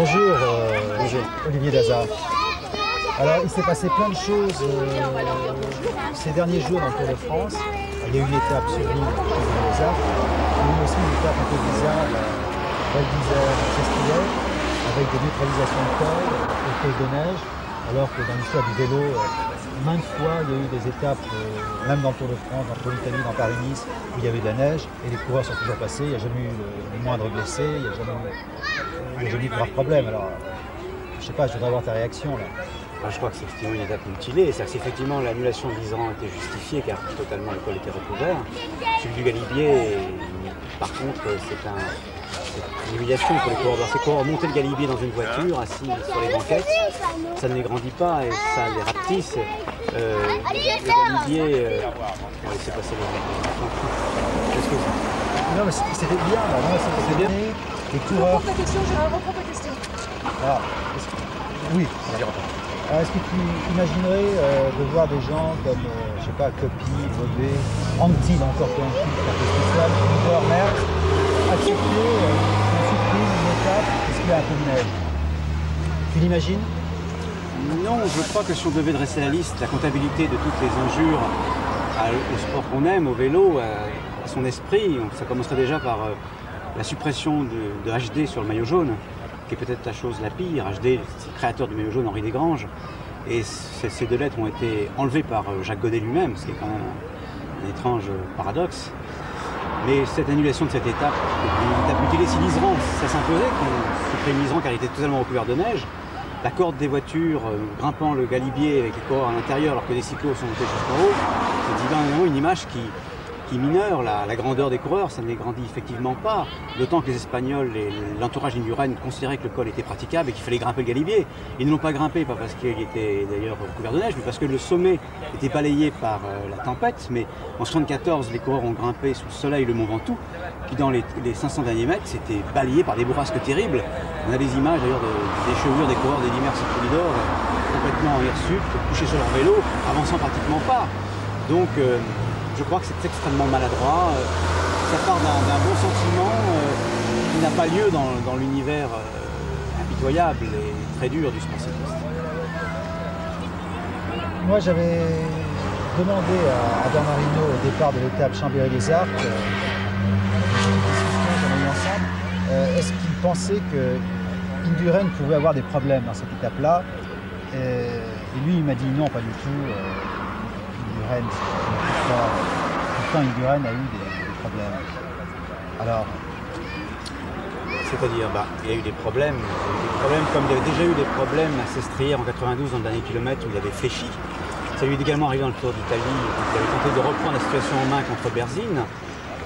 Bonjour, Olivier Daza. Alors, il s'est passé plein de choses ces derniers jours dans le Tour de France. Il y a eu une étape sur l'île des Arcs. Il y a eu aussi une étape un peu bizarre, Val d'Isère, Cestillon, avec des neutralisations de col et cause de neige. Alors que dans l'histoire du vélo, maintes fois, il y a eu des étapes, même dans le Tour de France, entre l'Italie, dans Paris-Nice, où il y avait de la neige, et les coureurs sont toujours passés, il n'y a jamais eu le moindre blessé, il n'y a jamais eu de grave problème. Alors, je sais pas, je voudrais avoir ta réaction là. Je crois que c'est effectivement une étape mutilée. C'est effectivement l'annulation de l'Iseran était justifiée car totalement le col était recouvert. Celui du Galibier, par contre, c'est une humiliation pour les coureurs. Ces coureurs monter le Galibier dans une voiture, assis sur les banquettes, ça ne les grandit pas et ça les rapetisse. Le Galibier, on va laisser passer les enfants. Non mais c'était bien là, c'était bien. Les coureurs. Reprends ta question, je reprends ta question. Alors, oui. Alors, est-ce que tu imaginerais de voir des gens comme, je sais pas, Coppi, Bobet, Anquetil, encore que Anquetil, c'est un peu spécial, Schindler, Merckx, accepter une surprise, une étape, parce qu'il y a un peu de neige? Tu l'imagines? Non, je crois que si on devait dresser la liste, la comptabilité de toutes les injures au sport qu'on aime, au vélo, à son esprit, ça commencerait déjà par la suppression de HD sur le maillot jaune, qui est peut-être la chose la pire. HD, c'est le créateur du maillot jaune, Henri Desgranges, et ces deux lettres ont été enlevées par Jacques Godet lui-même, ce qui est quand même un étrange paradoxe. Mais cette annulation de cette étape, une étape mutilée, si l'Iseran, ça s'imposait qu'on supprime l'Iseran car il était totalement recouvert de neige, la corde des voitures grimpant le Galibier avec les coureurs à l'intérieur alors que les cyclos sont montés jusqu'en haut, c'est évidemment une image qui mineure la grandeur des coureurs, ça ne les grandit effectivement pas. D'autant que les Espagnols et l'entourage d'Indurain considéraient que le col était praticable et qu'il fallait grimper le Galibier. Ils ne l'ont pas grimpé, pas parce qu'il était d'ailleurs recouvert de neige, mais parce que le sommet était balayé par la tempête. Mais en 1974, les coureurs ont grimpé sous le soleil le Mont Ventoux, qui dans les 500 derniers mètres, c'était balayé par des bourrasques terribles. On a des images d'ailleurs des chevelures des coureurs des Dimers et Polydor complètement en hirsute, couchés sur leur vélo, avançant pratiquement pas. Donc, je crois que c'est extrêmement maladroit. Ça part d'un bon sentiment qui n'a pas lieu dans l'univers impitoyable et très dur du sport cycliste. Moi, j'avais demandé à Bernard Hinault au départ de l'étape Chambéry-les-Arcs, est-ce qu'il pensait que Indurain pouvait avoir des problèmes dans cette étape-là? Et lui, il m'a dit non, pas du tout. Indurain, pourtant Indurain a eu des problèmes. Alors, c'est-à-dire, il y a eu des problèmes. Comme il y avait déjà eu des problèmes à Sestriere en 92 dans le dernier kilomètre où il avait fléchi. Ça lui est également arrivé dans le Tour d'Italie où il avait tenté de reprendre la situation en main contre Berzine.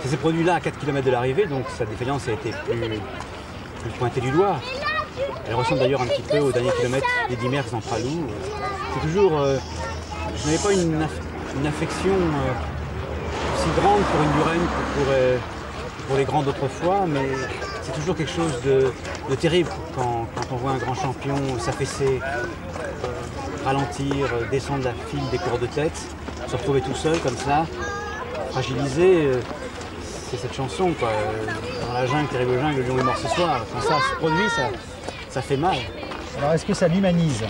Ça s'est produit là à 4 km de l'arrivée, donc sa défaillance a été plus pointée du doigt. Elle ressemble d'ailleurs un petit peu au dernier kilomètre des Dimers en Pralou. C'est toujours... je n'avais pas une affection aussi grande pour Indurain que pour les grands d'autrefois, mais c'est toujours quelque chose de terrible quand on voit un grand champion s'affaisser, ralentir, descendre la file des coureurs de tête, se retrouver tout seul comme ça, fragilisé. C'est cette chanson, quoi. Dans la jungle, terrible jungle, le lion est mort ce soir. Quand ça se produit, ça fait mal. Alors est-ce que ça l'humanise?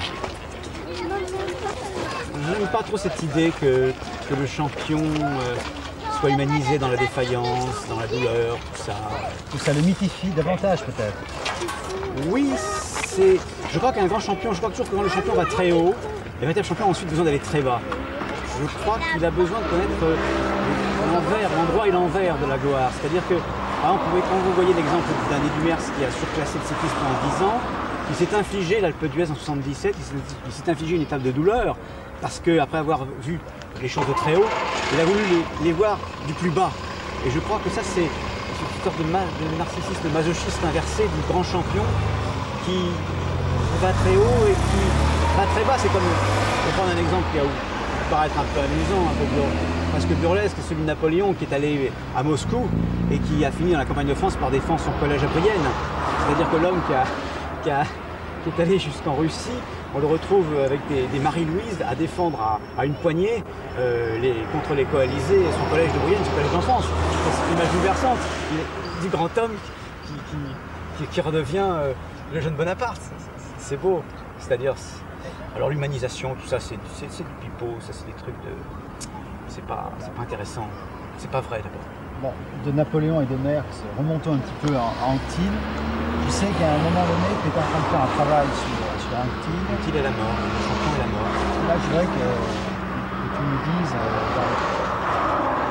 Je n'aime pas trop cette idée que le champion soit humanisé dans la défaillance, dans la douleur, tout ça. Tout ça le mythifie davantage peut-être? Oui, je crois qu'un grand champion, je crois toujours que quand le champion va très haut, le véritable champion a ensuite besoin d'aller très bas. Je crois qu'il a besoin de connaître l'endroit et l'envers de la gloire. C'est-à-dire que, par exemple, quand vous voyez l'exemple d'un Dumers qui a surclassé le cycliste pendant 10 ans, il s'est infligé l'Alpe d'Huez en 77, il s'est infligé une étape de douleur, parce qu'après avoir vu les choses de très haut, il a voulu les voir du plus bas. Et je crois que ça, c'est une sorte de narcissisme masochiste inversé du grand champion qui va très haut et qui va très bas. C'est comme, je vais prendre un exemple qui peut paraître un peu amusant, un peu presque burlesque, celui de Napoléon qui est allé à Moscou et qui a fini dans la campagne de France par défendre son collège à Brienne. C'est-à-dire que l'homme qui est allé jusqu'en Russie, on le retrouve avec des Marie-Louise à défendre à une poignée contre les coalisés son collège de Brienne, son collège d'enfance. C'est une image bouleversante du grand homme qui redevient le jeune Bonaparte, c'est beau. C'est-à-dire, alors l'humanisation, tout ça, c'est du pipeau, ça c'est des trucs de... C'est pas intéressant, c'est pas vrai d'abord. Bon, de Napoléon et de Merckx, remontons un petit peu à Anquetil. Je sais qu'à un moment donné, tu étais en train de faire un travail sur Anquetil. Anquetil est la mort, le champion est la mort. Là, je voudrais que tu me dises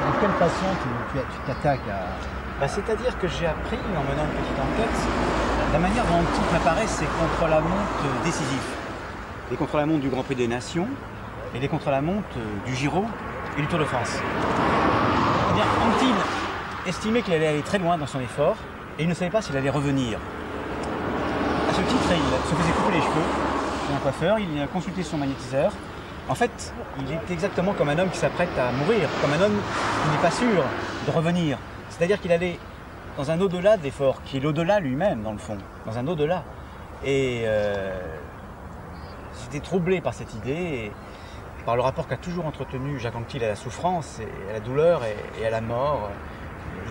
de quelle façon tu t'attaques à... C'est-à-dire que j'ai appris, en menant une petite enquête, la manière dont Anquetil m'apparaît, c'est contre-la-montre décisif. Les contre-la-montre du Grand Prix des Nations et les contre-la-montre du Giro et du Tour de France. Anquetil estimait qu'il allait aller très loin dans son effort et il ne savait pas s'il allait revenir. À ce titre, il se faisait couper les cheveux chez un coiffeur, il a consulté son magnétiseur. En fait, il est exactement comme un homme qui s'apprête à mourir, comme un homme qui n'est pas sûr de revenir. C'est-à-dire qu'il allait dans un au-delà de l'effort, qui est l'au-delà lui-même, dans le fond, dans un au-delà. Et j'étais troublé par cette idée, et par le rapport qu'a toujours entretenu Jacques Anquetil à la souffrance, et à la douleur et à la mort.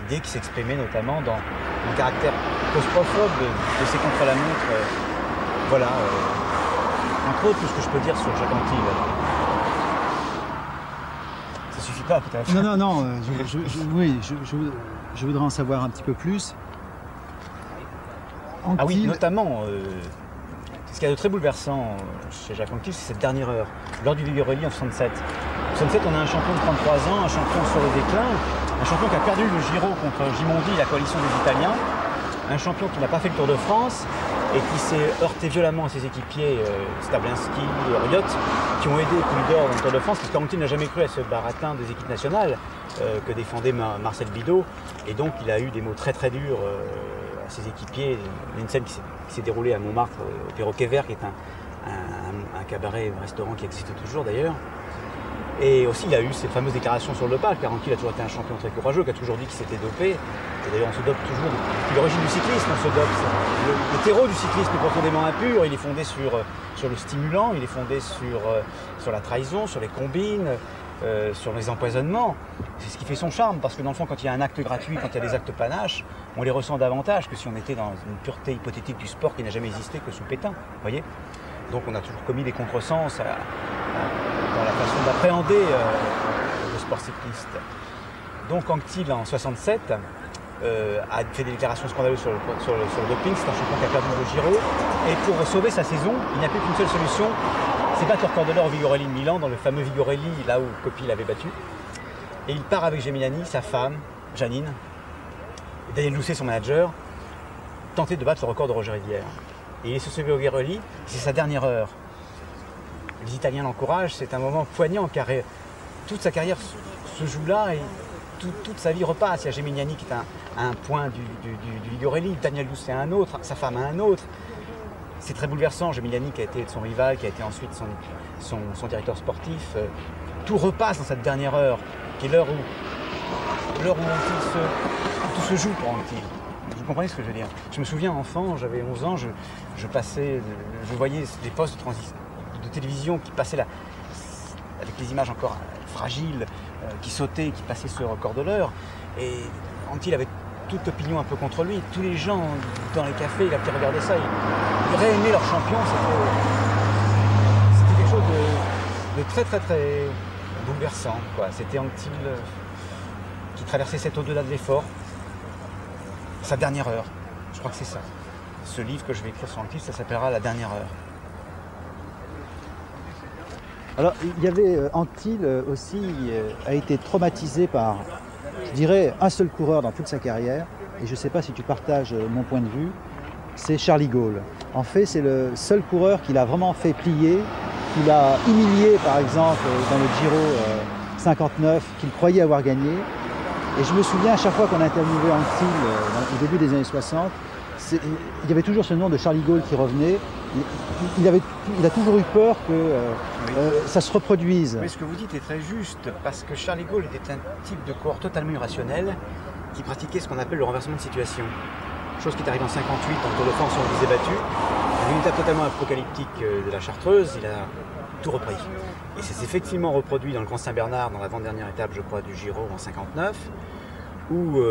Idée qui s'exprimait notamment dans le caractère claustrophobe de ces contre-la-montre. Voilà, entre autres, tout ce que je peux dire sur Jacques Anquetil. Ça suffit pas, peut-être. Non, je voudrais en savoir un petit peu plus. Anquetil... Ah oui, notamment, ce qu'il y a de très bouleversant chez Jacques Anquetil, c'est cette dernière heure, lors du Vigorelli en 67. En 67, on a un champion de 33 ans, un champion sur le déclin, un champion qui a perdu le Giro contre Gimondi, la coalition des Italiens, un champion qui n'a pas fait le Tour de France et qui s'est heurté violemment à ses équipiers, Stablinski, Riot, qui ont aidé Poulidor dans le Tour de France, parce qu'Anquetil n'a jamais cru à ce baratin des équipes nationales que défendait Marcel Bidot, et donc il a eu des mots très très durs à ses équipiers. Il y a une scène qui s'est déroulée à Montmartre, au Perroquet Vert, qui est un cabaret, un restaurant qui existe toujours d'ailleurs. Et aussi, il a eu ces fameuses déclarations sur le dopage, car Anquetil a toujours été un champion très courageux, qui a toujours dit qu'il s'était dopé. Et d'ailleurs, on se dope toujours, depuis l'origine du cyclisme, on se dope. Le terreau du cyclisme est profondément impur, il est fondé sur le stimulant, il est fondé sur la trahison, sur les combines, sur les empoisonnements. C'est ce qui fait son charme, parce que dans le fond, quand il y a un acte gratuit, quand il y a des actes panaches, on les ressent davantage que si on était dans une pureté hypothétique du sport qui n'a jamais existé que sous Pétain, vous voyez. Donc on a toujours commis des contresens dans la façon d'appréhender le sport cycliste. Donc Anquetil, en 67, a fait des déclarations scandaleuses sur le doping. C'est un champion qui a perdu le Giro. Et pour sauver sa saison, il n'y a plus qu'une seule solution, c'est battre le record de l'or au Vigorelli de Milan, dans le fameux Vigorelli, là où Coppi l'avait battu. Et il part avec Gemignani, sa femme, Janine, et Daniel Lousset, son manager, tenter de battre le record de Roger Rivière. Et il est sur ce Vigorelli, c'est sa dernière heure. Les Italiens l'encouragent, c'est un moment poignant car toute sa carrière se joue là et toute sa vie repasse. Il y a Gemignani qui est à un point du Vigorelli, Daniel Lousset à un autre, sa femme à un autre. C'est très bouleversant. Gemignani qui a été son rival, qui a été ensuite son directeur sportif. Tout repasse dans cette dernière heure, qui est l'heure où tout se joue pour Anquetil. Vous comprenez ce que je veux dire? Je me souviens, enfant, j'avais 11 ans, je voyais des postes de télévision qui passaient là, avec les images encore fragiles, qui sautaient, qui passaient ce record de l'heure. Et Anquetil avait toute opinion un peu contre lui. Tous les gens dans les cafés, qui regardaient ça, ils réaimaient leur champion. C'était quelque chose de très très très bouleversant, quoi. C'était Anquetil qui traversait cet au-delà de l'effort. Sa dernière heure, je crois que c'est ça. Ce livre que je vais écrire sur Anquetil, ça s'appellera La dernière heure. Alors, il y avait Anquetil aussi a été traumatisé par, je dirais, un seul coureur dans toute sa carrière, et je ne sais pas si tu partages mon point de vue, c'est Charlie Gaulle. En fait, c'est le seul coureur qu'il a vraiment fait plier, qu'il a humilié, par exemple, dans le Giro 59, qu'il croyait avoir gagné. Et je me souviens, à chaque fois qu'on a interviewé Anquetil au début des années 60, il y avait toujours ce nom de Charlie Gaulle qui revenait. Il a toujours eu peur que ça se reproduise. Mais ce que vous dites est très juste, parce que Charlie Gaulle était un type de coureur totalement irrationnel qui pratiquait ce qu'on appelle le renversement de situation. Chose qui est arrivée en 58 dans le Tour de France où on les a battus. Une étape totalement apocalyptique de la Chartreuse, il a tout repris. Et c'est effectivement reproduit dans le Grand Saint-Bernard, dans l'avant-dernière étape, je crois, du Giro en 59, où...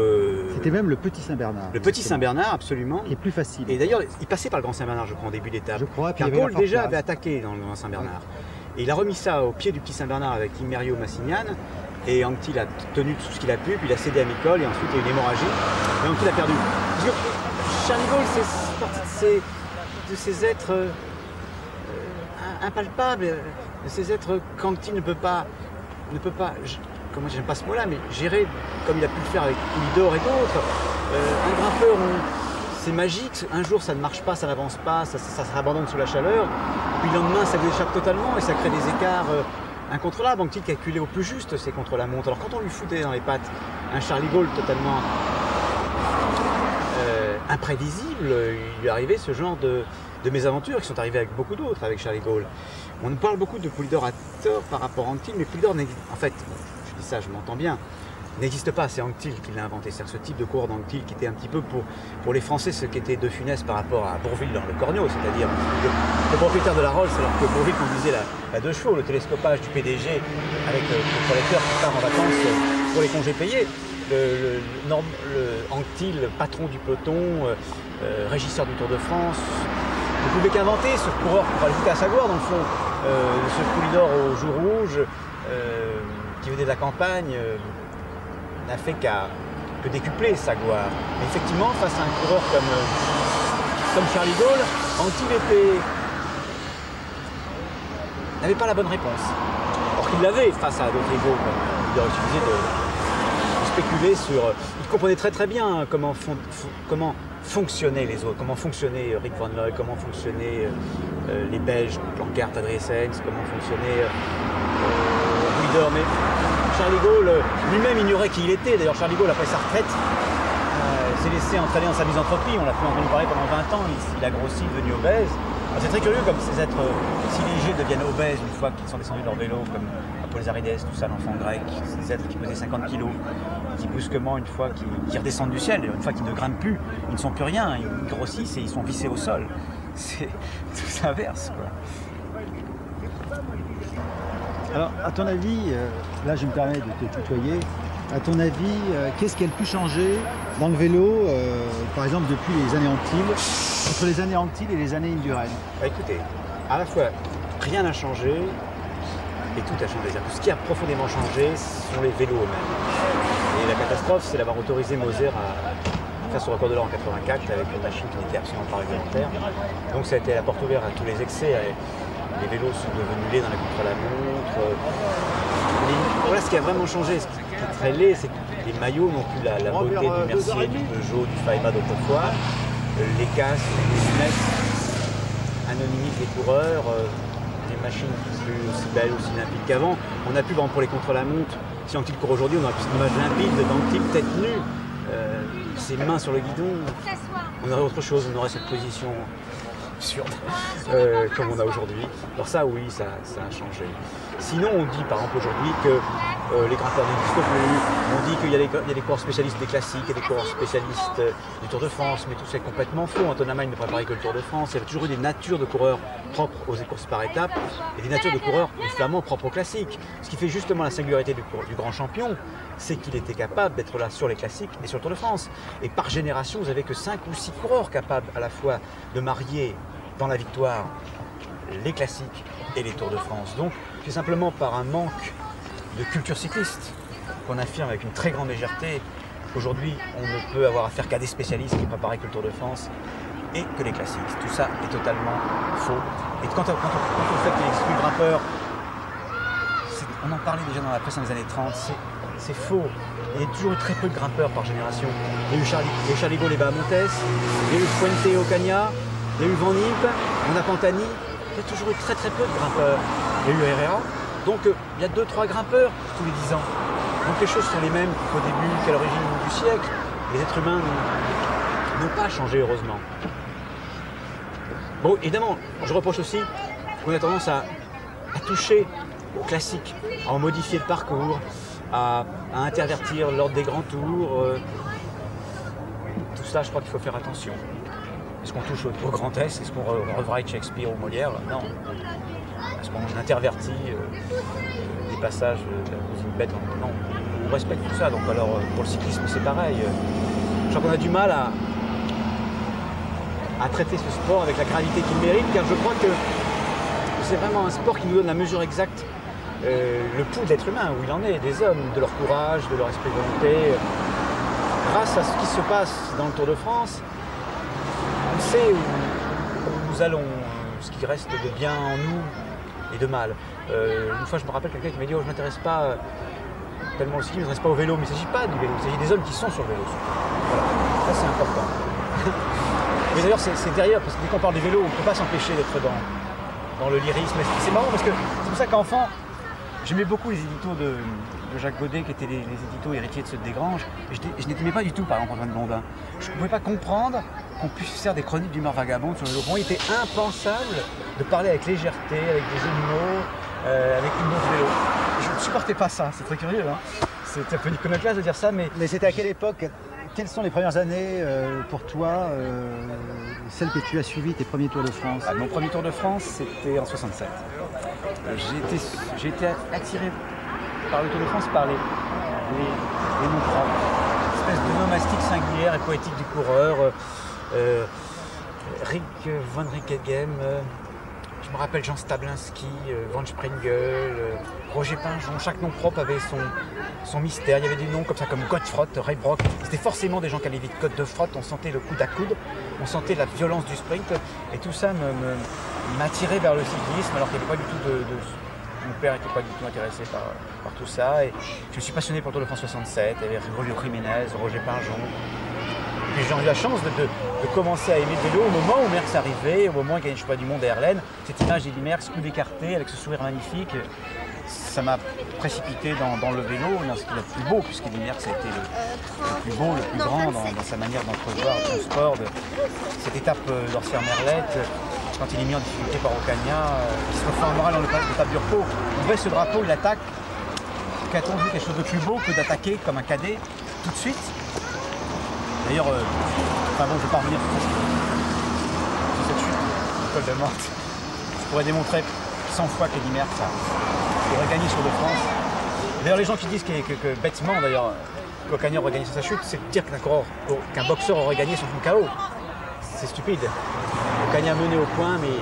C'était même le Petit Saint-Bernard. Le Petit Saint-Bernard, absolument. Qui est plus facile. Et d'ailleurs, il passait par le Grand Saint-Bernard, je crois, en début d'étape. Je crois. Car Gaulle déjà avait attaqué dans le Grand Saint-Bernard. Ouais. Et il a remis ça au pied du Petit Saint-Bernard avec Immerio Massignane. Et Anquetil a tenu tout ce qu'il a pu, puis il a cédé à Micol, et ensuite il y a eu une hémorragie. Et Anquetil a perdu. Parce que Charlie Gaulle, c'est de ces êtres impalpables, de ces êtres qu'Anquetil ne peut pas, comment j'aime pas ce mot-là, mais gérer comme il a pu le faire avec Poulidor et d'autres. Un grimpeur, c'est magique, un jour ça ne marche pas, ça n'avance pas, ça s'abandonne sous la chaleur, puis le lendemain ça vous échappe totalement et ça crée des écarts incontrôlables. Anquetil calculait au plus juste ses contre-la-montre. Alors quand on lui foutait dans les pattes un Charlie Gaulle totalement imprévisible, il lui arrivait ce genre de mésaventures qui sont arrivées avec beaucoup d'autres, avec Charlie Gaulle. On nous parle beaucoup de Poulidor à tort par rapport à Anquetil, mais Poulidor, en fait, je dis ça, je m'entends bien, n'existe pas, c'est Anquetil qui l'a inventé. C'est-à-dire ce type de coureur d'Anquetil qui était un petit peu pour les Français ce qu'était De Funès par rapport à Bourvil dans le Cornio, c'est-à-dire le propriétaire de la Rolls, alors que Bourvil conduisait la 2 chevaux, le télescopage du PDG avec le collecteur qui part en vacances pour les congés payés. Le Anquetil, patron du peloton, régisseur du Tour de France, ne pouvait qu'inventer ce coureur pour aller à sa gloire dans le fond, ce Poulidor aux joues rouges qui venait de la campagne. N'a fait que décupler sa gloire. Mais effectivement, face à un coureur comme Charlie Gaulle, Anquetil n'avait pas la bonne réponse. Or qu'il l'avait face à d'autres égaux, il aurait suffi de spéculer sur... Il comprenait très bien comment fonctionnaient les autres, comment fonctionnait Rick Van Looy, comment fonctionnaient les Belges, Planckaert, Adriessens, comment fonctionnait Poulidor. Mais Charlie Gaulle lui-même ignorait qui il était. D'ailleurs, Charlie Gaulle, après sa retraite, s'est laissé entraîner dans sa misanthropie. On l'a pu entendre parler pendant 20 ans. Il a grossi, devenu obèse. C'est très curieux comme ces êtres si légers deviennent obèses une fois qu'ils sont descendus de leur vélo, comme Apollosarides, tout ça, l'enfant grec, ces êtres qui pesaient 50 kilos, qui brusquement, une fois qu'ils redescendent du ciel, une fois qu'ils ne grimpent plus, ils ne sont plus rien, ils grossissent et ils sont vissés au sol. C'est tout l'inverse, quoi. Alors, à ton avis, là je me permets de te tutoyer, à ton avis, qu'est-ce qui a le plus changé dans le vélo, par exemple depuis les années Anquetil, entre les années Anquetil et les années Indurain? Bah, écoutez, à la fois, rien n'a changé et tout a changé. Ce qui a profondément changé, ce sont les vélos eux-mêmes. Et la catastrophe, c'est d'avoir autorisé Moser à faire son record de l'or en 84 avec une machine qui n'était absolument pas réglementaire. Donc ça a été la porte ouverte à tous les excès. Les vélos sont devenus laids dans la contre-la-montre. Voilà ce qui a vraiment changé. Ce qui est très laid, c'est que les maillots n'ont plus la beauté du Mercier, du Peugeot, du Faema d'autrefois. Les casques, les lunettes anonymisent les coureurs. Des machines plus aussi belles, aussi limpides qu'avant. On a pu, pour les contre-la-montre, si Anquetil court aujourd'hui, on aurait plus une image limpide d'Anquetil tête nue, ses mains sur le guidon. On aurait autre chose, on aurait cette position absurde comme on a aujourd'hui. Alors ça, oui, ça a changé. Sinon, on dit par exemple aujourd'hui que les grimpeurs n'existent plus. On dit qu'il y a des coureurs spécialistes des classiques et des coureurs spécialistes du Tour de France, mais tout ça est complètement faux. Anton Amagne ne préparait que le Tour de France. Il y avait toujours eu des natures de coureurs propres aux courses par étapes et des natures de coureurs flamands propres aux classiques. Ce qui fait justement la singularité du grand champion, c'est qu'il était capable d'être là sur les classiques et sur le Tour de France. Et par génération, vous n'avez que 5 ou 6 coureurs capables à la fois de marier dans la victoire les classiques et les Tours de France. Donc c'est simplement par un manque de culture cycliste qu'on affirme avec une très grande légèreté qu'aujourd'hui on ne peut avoir affaire qu'à des spécialistes qui préparent que le Tour de France et que les classiques. Tout ça est totalement faux. Et quand on fait qu'il n'existe plus de grimpeurs, on en parlait déjà dans la presse dans les années 30, c'est faux. Il y a toujours eu très peu de grimpeurs par génération. Il y a eu Charlie Gaulle et Bahamontes, il y a eu Fuente Ocaña, il y a eu Van Impe, on a Pantani. Il y a toujours eu très peu de grimpeurs. Il y a eu Herrera. Donc il y a 2-3 grimpeurs tous les 10 ans. Donc les choses sont les mêmes qu'au début, qu'à l'origine du siècle. Les êtres humains n'ont pas changé, heureusement. Bon, évidemment, je reproche aussi qu'on a tendance à toucher aux classiques, à en modifier le parcours, à intervertir l'ordre des grands tours. Tout ça, je crois qu'il faut faire attention. Est-ce qu'on touche au Grand S? Est-ce qu'on rewrite Shakespeare ou Molière? Non. Est-ce qu'on intervertit des passages de la cousine bête? Non. respecte tout ça. Donc alors pour le cyclisme c'est pareil. Je crois qu'on a du mal à traiter ce sport avec la gravité qu'il mérite, car je crois que c'est vraiment un sport qui nous donne la mesure exacte, le pouls de l'être humain, où il en est, des hommes, de leur courage, de leur esprit de volonté. Grâce à ce qui se passe dans le Tour de France, on sait où nous allons, ce qui reste de bien en nous et de mal. Une fois, je me rappelle quelqu'un qui m'a dit « Oh, je ne m'intéresse pas tellement au cyclisme, je ne m'intéresse pas au vélo », mais il ne s'agit pas du vélo, il s'agit des hommes qui sont sur le vélo. Voilà, ça c'est important. Mais d'ailleurs, c'est derrière, parce que dès qu'on parle du vélo, on ne peut pas s'empêcher d'être dans le lyrisme. C'est marrant parce que c'est pour ça qu'enfant, j'aimais beaucoup les éditos de Jacques Godet, qui étaient les éditos héritiers de ceux de Desgranges. Je n'aimais pas du tout, par exemple, Antoine Blondin. Je ne pouvais pas comprendre qu'on puisse faire des chroniques d'humeur vagabonde sur le vélo. Pour moi, il était impensable de parler avec légèreté, avec des jeux de mots, avec l'humour du vélo. Je ne supportais pas ça, c'est très curieux. Hein. C'est un peu iconoclaste de dire ça, mais c'était à quelle époque? Quelles sont les premières années pour toi, celles que tu as suivies, tes premiers Tours de France? Mon premier Tour de France, c'était en 67. J'ai été attiré par le Tour de France par les noms propres. Une espèce de nomastique singulière et poétique du coureur. Rick von Rickeghem, je me rappelle Jean Stablinski, Van Springel, Roger Pinjon. Chaque nom propre avait son mystère. Il y avait des noms comme ça, comme Godefroth, Ray Brock. C'était forcément des gens qui allaient vite. Godefroth, on sentait le coude à coude, on sentait la violence du sprint. Et tout ça m'attirait vers le cyclisme, alors qu'il n'y avait pas du tout mon père n'était pas du tout intéressé par tout ça. Et je me suis passionné pour le Tour de France 67. Il y avait Julio Jiménez, Roger Pinjon. Et j'ai eu la chance de commencer à aimer le vélo au moment où Merckx arrivait, au moment où il gagnait le championnat du monde à Erlen. Cette image d'Eddy Merckx, coude écarté, avec ce sourire magnifique, ça m'a précipité dans le vélo, dans ce qu'il y a de plus beau, puisqu'Eddy Merckx a été le plus beau, le plus grand dans sa manière d'entrevoir son sport. Cette étape d'Orsières Merlette, quand il est mis en difficulté par Ocaña, il se refait en moral dans l'étape du repos. On voit ce drapeau, il attaque. Qu'a-t-on vu quelque chose de plus beau que d'attaquer comme un cadet tout de suite? D'ailleurs, je ne vais pas revenir sur cette chute du col de Morte. Je pourrais démontrer 100 fois qu'Eddy Merckx aurait gagné sur de France. D'ailleurs, les gens qui disent que bêtement, d'ailleurs, qu'Ocaña aurait gagné sur sa chute, c'est de dire qu'un boxeur aurait gagné sur son KO. C'est stupide. Ocaña mené au point, mais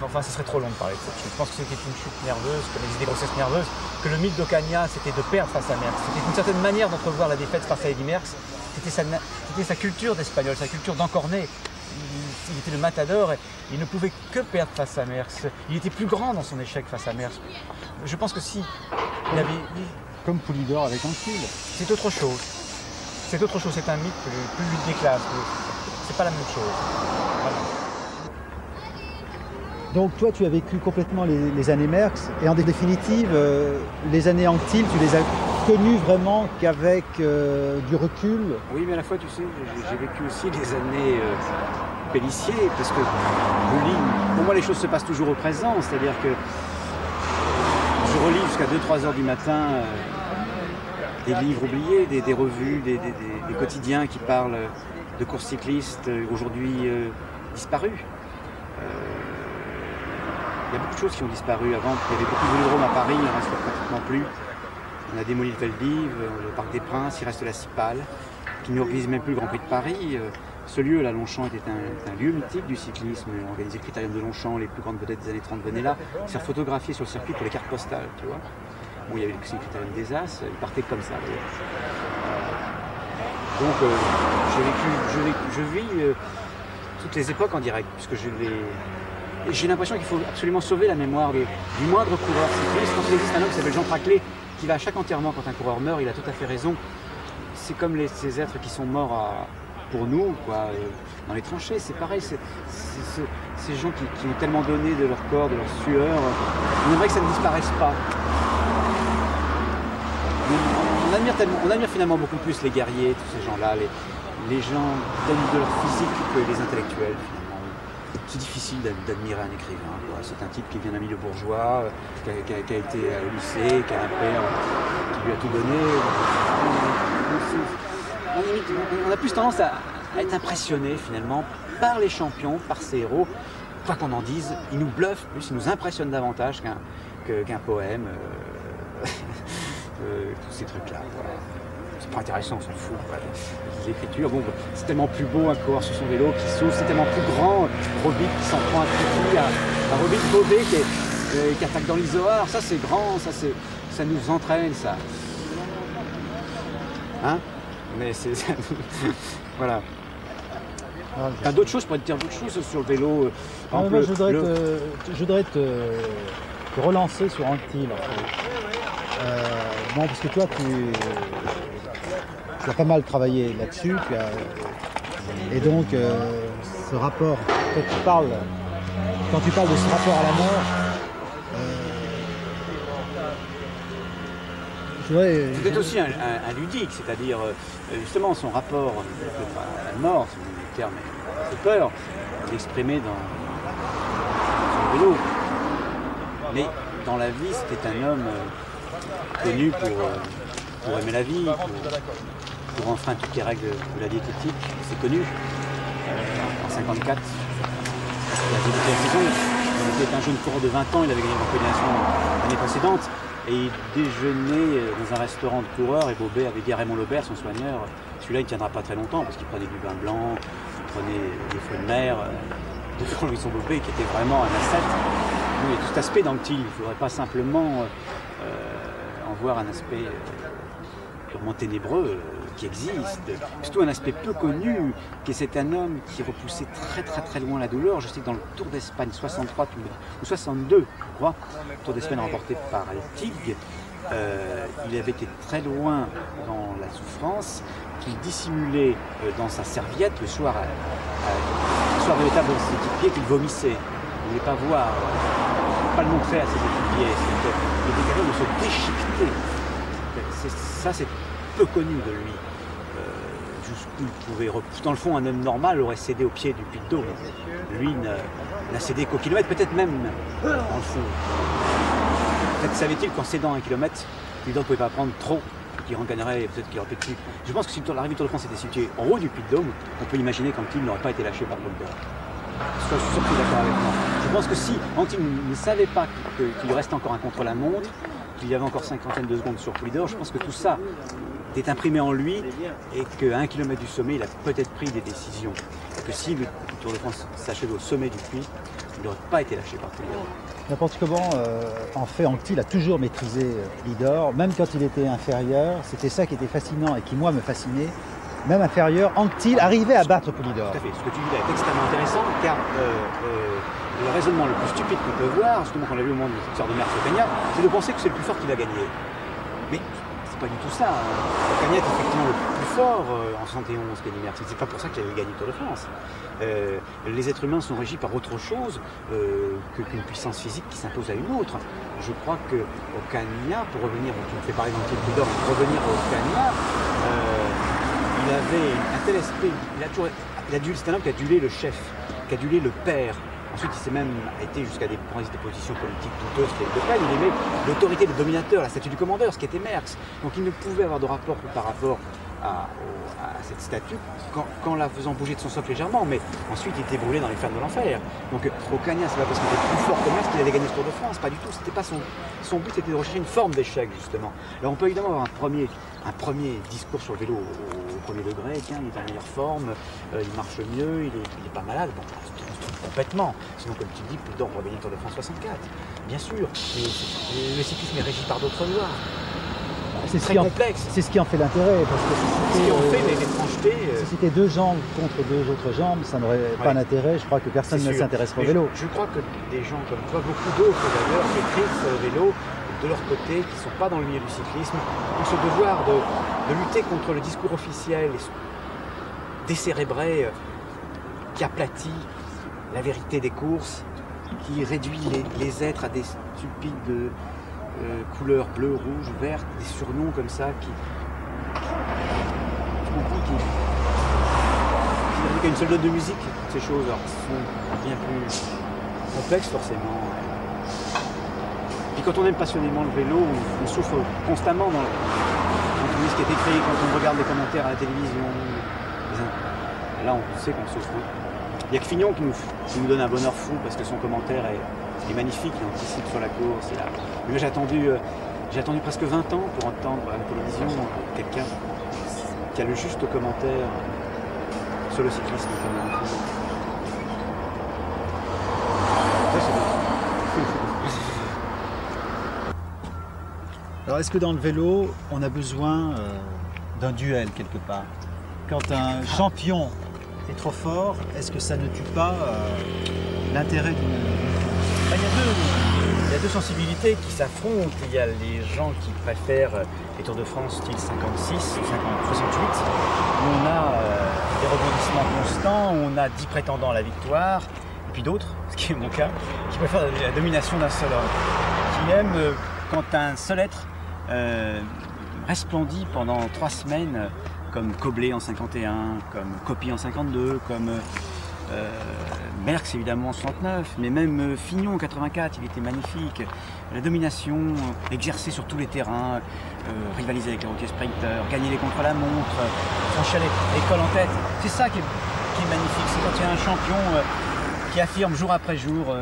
enfin, ce serait trop long de parler de cette chute. Je pense que c'était une chute nerveuse, comme des grossesses nerveuses, que le mythe d'Ocaña, c'était de perdre face à Merckx. C'était une certaine manière d'entrevoir la défaite face à Eddy Merckx. C'était sa culture d'Espagnol, sa culture d'encorné. Il était le matador et il ne pouvait que perdre face à Merckx. Il était plus grand dans son échec face à Merckx. Je pense que si il avait... Comme Poulidor avec Anquetil. C'est autre chose. C'est autre chose, c'est un mythe plus lutte des classes. C'est pas la même chose. Voilà. Donc toi, tu as vécu complètement les années Merckx et en définitive, les années Anquetil, tu les as connues vraiment qu'avec du recul. Oui, mais à la fois, tu sais, j'ai vécu aussi des années Pélissier, parce que je lis, pour moi les choses se passent toujours au présent, c'est-à-dire que je relis jusqu'à 2-3 heures du matin des livres oubliés, des revues, des quotidiens qui parlent de courses cyclistes aujourd'hui disparues. Il y a beaucoup de choses qui ont disparu. Avant, il y avait beaucoup de vélodromes à Paris, il n'en reste pratiquement plus. On a démoli le Veldiv, le Parc des Princes, il reste la Cipale, qui n'organise même plus le Grand Prix de Paris. Ce lieu, là, Longchamp, était un lieu mythique du cyclisme. On organisait le Critérium de Longchamp, les plus grandes vedettes des années 30 venaient là. C'est photographié sur le circuit pour les cartes postales, tu vois. Bon, il y avait le Critérium des As, ils partaient comme ça. Donc, je vis toutes les époques en direct, puisque j'ai l'impression qu'il faut absolument sauver la mémoire du moindre coureur cycliste. Quand il existe un homme qui s'appelle Jean Traclet, qui va à chaque enterrement quand un coureur meurt, il a tout à fait raison. C'est comme ces êtres qui sont morts pour nous, quoi, dans les tranchées, c'est pareil. Ces gens qui ont tellement donné de leur corps, de leur sueur, on aimerait que ça ne disparaisse pas. On admire finalement beaucoup plus les guerriers, tous ces gens-là, les gens qui donnent de leur physique que les intellectuels. C'est difficile d'admirer un écrivain. C'est un type qui vient d'un milieu bourgeois, qui a été au lycée, qui a un père qui lui a tout donné. On a plus tendance à être impressionné finalement par les champions, par ces héros. Quoi qu'on en dise, ils nous bluffent plus, ils nous impressionnent davantage qu'un poème. tous ces trucs-là. Voilà. C'est pas intéressant, on s'en fout. Voilà. L'écriture, bon, c'est tellement plus beau un coureur sur son vélo qui sauve, c'est tellement plus grand. Robic qui s'en prend un petit à Robic Bobé qui attaque dans l'Isoar. Ça c'est grand, ça nous entraîne, ça. Hein? Mais c'est... voilà. T'as d'autres choses, pour te dire d'autres choses sur le vélo. Moi, je voudrais te relancer sur Anctil. En fait. Bon, parce que toi, tu as pas mal travaillé là-dessus. Et donc, ce rapport, quand tu parles de ce rapport à la mort, c'est aussi un ludique, c'est-à-dire justement son rapport à la mort, c'est le terme fait peur, d'exprimer dans son vélo. Mais dans la vie, c'était un homme connu pour aimer la vie, pour enfreindre toutes les règles de la diététique, c'est connu. En 54, il était un jeune coureur de 20 ans, il avait gagné la combinaison l'année précédente. Et il déjeunait dans un restaurant de coureurs et Bobet avait dit à Raymond Lebert, son soigneur, celui-là il ne tiendra pas très longtemps parce qu'il prenait du vin blanc, il prenait des fruits de mer, devant Louison Bobet qui était vraiment un ascète. Il y a tout cet aspect dans le il ne faudrait pas simplement en voir un aspect purement ténébreux qui existe, surtout un aspect peu connu, qui c'est un homme qui repoussait très loin la douleur. Je sais que dans le Tour d'Espagne 63 ou 62, je crois, le Tour d'Espagne remporté par Tig, il avait été très loin dans la souffrance, qu'il dissimulait dans sa serviette le soir de l'étape de ses équipiers qu'il vomissait. Il ne voulait pas voir, pas le montrer à ses équipiers. Il était capable de se déchiqueter. Ça, c'est peu connu de lui. Jusqu'où il pouvait repousser. Dans le fond, un homme normal aurait cédé au pied du Puy de Dôme. Lui n'a cédé qu'au kilomètre, peut-être même dans le fond. Peut-être savait-il qu'en cédant un kilomètre, Puy de Dôme ne pouvait pas prendre trop, qu'il en gagnerait, peut-être qu'il aurait pu. Je pense que si l'arrivée du Tour de France était située en haut du Puy de Dôme, on peut imaginer qu'Anctil n'aurait pas été lâché par Paul Bert. Je suis sûr que tu es d'accord avec moi. Je pense que si Anctil ne savait pas qu'il lui restait encore un contre-la-montre, qu'il y avait encore 50 de secondes sur Puy d'Or, je pense que tout ça est imprimé en lui et qu'à 1 kilomètre du sommet, il a peut-être pris des décisions. Et que si le Tour de France s'achevait au sommet du puits, il n'aurait pas été lâché par Puy d'Or. N'importe comment, en fait, Anctil a toujours maîtrisé Puy d'Or, même quand il était inférieur. C'était ça qui était fascinant et qui, moi, me fascinait. Même inférieur, Anctil arrivait à battre Puy d'Or. Tout à fait. Ce que tu dis là est extrêmement intéressant, car le raisonnement le plus stupide qu'on peut voir, justement qu'on a vu au moment de l'histoire de Merckx-Ocaña, c'est de penser que c'est le plus fort qui va gagner. Mais c'est pas du tout ça. Ocaña est effectivement le plus fort en 71 qu'Eddy Merckx. C'est pas pour ça qu'il avait gagné le Tour de France. Les êtres humains sont régis par autre chose qu'une puissance physique qui s'impose à une autre. Je crois que Ocaña, pour revenir, tu me fais parler d'Anctil Puy d'Or, pour revenir à Ocaña, il avait un tel esprit, c'est un homme qui a adulé le chef, qui a adulé le père. Ensuite, il s'est même été jusqu'à des positions politiques douteuses qu'il avait. Il aimait l'autorité des dominateurs, la statue du commandeur, ce qui était Merckx. Donc il ne pouvait avoir de rapport que par rapport à cette statue qu'en la faisant bouger de son socle légèrement. Mais ensuite, il était brûlé dans les flammes de l'enfer. Donc Ocaña, c'est pas parce qu'il était plus fort que Merckx qu'il allait gagner ce Tour de France. Pas du tout. C'était pas son but, c'était de rechercher une forme d'échec, justement. Alors on peut évidemment avoir un premier discours sur le vélo au premier degré. Tiens, il est en meilleure forme, il marche mieux, il est pas malade. Bon, complètement. Sinon, comme tu dis, Puy d'Or va gagner le Tour de France 64. Bien sûr. Mais le cyclisme est régi par d'autres lois. C'est très complexe. C'est ce qui en fait l'intérêt. C'est ce qui en fait l'étrangeté. Si c'était deux jambes contre deux autres jambes, ça n'aurait pas d'intérêt. Je crois que personne ne s'intéresserait au vélo. Je crois que des gens comme toi, beaucoup d'autres d'ailleurs, écrivent sur le vélo de leur côté, qui ne sont pas dans le milieu du cyclisme, ont ce devoir de lutter contre le discours officiel décérébré qui aplatit la vérité des courses, qui réduit les êtres à des stupides couleurs bleues, rouges, vertes, des surnoms comme ça qui a une seule note de musique, ces choses alors, sont bien plus complexes forcément. Puis quand on aime passionnément le vélo, on souffre constamment quand on lit ce qui est écrit, quand on regarde les commentaires à la télévision. Là on sait qu'on souffre. Il y a que Fignon qui nous donne un bonheur fou parce que son commentaire est magnifique, il anticipe sur la course. Moi j'ai attendu J'ai attendu presque 20 ans pour entendre à la télévision quelqu'un qui a le juste commentaire sur le cyclisme féminin. Alors est-ce que dans le vélo, on a besoin d'un duel quelque part? Quand un champion est trop fort, est-ce que ça ne tue pas l'intérêt d'une course? Il y a deux sensibilités qui s'affrontent. Il y a les gens qui préfèrent les Tours de France style 56 ou 68, où on a des rebondissements constants, où on a 10 prétendants à la victoire, et puis d'autres, ce qui est mon cas, qui préfèrent la domination d'un seul homme, qui aiment quand un seul être resplendit pendant 3 semaines, comme Koblet en 51, comme Coppi en 52, comme Merckx évidemment en 69, mais même Fignon en 84, il était magnifique. La domination exercée sur tous les terrains, rivaliser avec les routiers sprinters, gagner les contre-la-montre, franchir les cols en tête, c'est ça qui est magnifique. C'est quand il y a un champion qui affirme jour après jour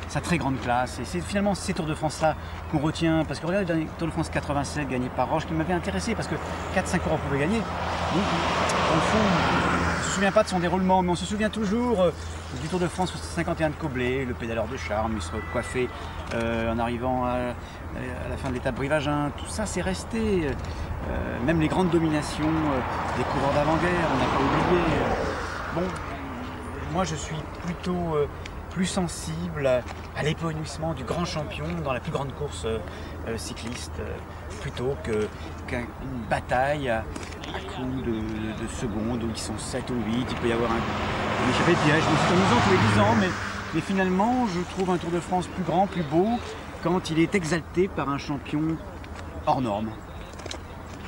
sa très grande classe. Et c'est finalement ces Tours de France-là qu'on retient, parce que regardez le dernier Tour de France 87 gagné par Roche qui m'avait intéressé, parce que 4-5 coureurs pouvaient gagner. Donc, dans le fond, on ne se souvient pas de son déroulement, mais on se souvient toujours du Tour de France 51 de Koblet, le pédaleur de charme, il se recoiffait en arrivant à la fin de l'étape Brive-Agen. Tout ça, c'est resté. Même les grandes dominations des coureurs d'avant-guerre, on n'a pas oublié. Bon, moi je suis plutôt plus sensible à l'épanouissement du grand champion dans la plus grande course cycliste, plutôt qu'une bataille à coups de secondes, où ils sont 7 ou 8, il peut y avoir un échappé de piège. C'est amusant tous les 10 ans, mais finalement je trouve un Tour de France plus grand, plus beau, quand il est exalté par un champion hors norme.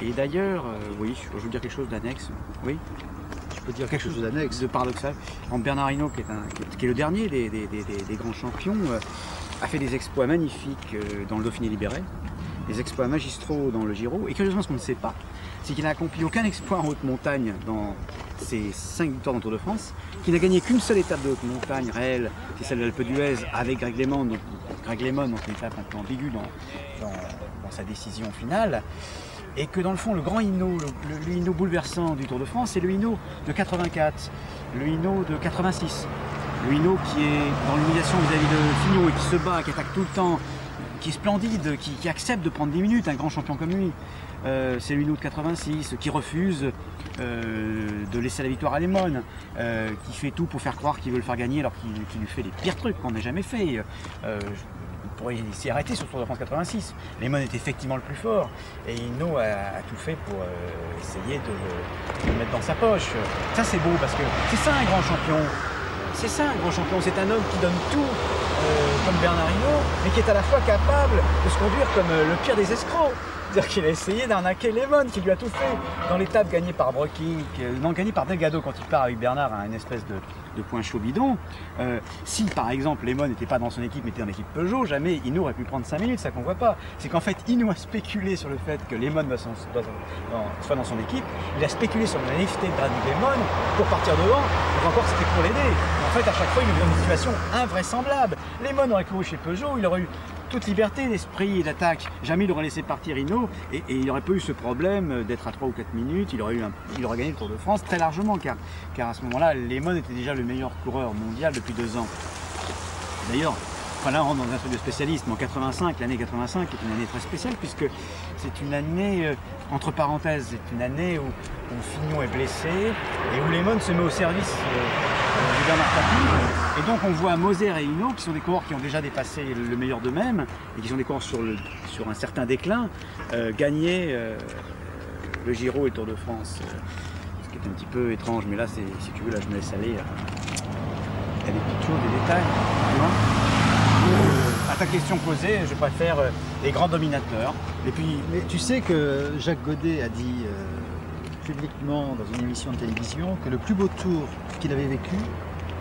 Et d'ailleurs, oui, je veux dire quelque chose d'annexe, oui. Je peux dire quelque chose d'annexe. De paradoxal. Bernard Hinault, qui est le dernier des grands champions, a fait des exploits magnifiques dans le Dauphiné libéré, des exploits magistraux dans le Giro. Et curieusement, ce qu'on ne sait pas, c'est qu'il n'a accompli aucun exploit en haute montagne dans ses 5 victoires dans le Tour de France, qu'il n'a gagné qu'une seule étape de haute montagne réelle, c'est celle de l'Alpe d'Huez avec Greg LeMond, donc une étape un peu ambiguë dans sa décision finale. Et que dans le fond, le grand Hinault, le Hinault bouleversant du Tour de France, c'est le Hinault de 84, le Hinault de 86, le Hinault qui est dans l'humiliation vis-à-vis de Fignon et qui se bat, qui attaque tout le temps, qui est splendide, qui accepte de prendre 10 minutes, un grand champion comme lui. C'est le Hinault de 86 qui refuse de laisser la victoire à LeMond, qui fait tout pour faire croire qu'il veut le faire gagner alors qu'il lui fait les pires trucs qu'on n'ait jamais fait. On pourrait s'y arrêter sur le Tour de France 86. LeMond est effectivement le plus fort et Hinault a tout fait pour essayer de le mettre dans sa poche. Ça c'est beau parce que c'est ça un grand champion. C'est ça un grand champion, c'est un homme qui donne tout comme Bernard Hinault, mais qui est à la fois capable de se conduire comme le pire des escrocs. C'est-à-dire qu'il a essayé d'arnaquer LeMond, qui lui a tout fait dans l'étape gagnée par Broking, non gagnée par Delgado quand il part avec Bernard à une espèce de point chaud bidon. Si par exemple LeMond n'était pas dans son équipe mais était dans l'équipe Peugeot, jamais Hinault aurait pu prendre 5 minutes, ça qu'on voit pas. C'est qu'en fait Hinault a spéculé sur le fait que LeMond soit dans son équipe, il a spéculé sur la naïveté de LeMond pour partir devant, pour encore c'était pour l'aider. En fait à chaque fois il est dans une situation invraisemblable. LeMond aurait couru chez Peugeot, il aurait eu toute liberté d'esprit et d'attaque. Jamais il aurait laissé partir Hinault et il n'aurait pas eu ce problème d'être à 3 ou 4 minutes. Il aurait gagné le Tour de France très largement car à ce moment-là, LeMond était déjà le meilleur coureur mondial depuis 2 ans. D'ailleurs, là on rentre dans un truc de spécialiste, mais en 85, l'année 85 est une année très spéciale puisque c'est une année, entre parenthèses, c'est une année où Fignon est blessé et où LeMond se met au service de Bernard Tapie. Et donc on voit Moser et Hinault, qui sont des coureurs qui ont déjà dépassé le meilleur d'eux-mêmes, et qui sont des coureurs sur un certain déclin, gagner le Giro et le Tour de France. Ce qui est un petit peu étrange, mais là, si tu veux, là je me laisse aller. Il y a des petites choses, des détails. À ta question posée, je préfère les grands dominateurs. Et puis, mais tu sais que Jacques Godet a dit publiquement dans une émission de télévision que le plus beau tour qu'il avait vécu,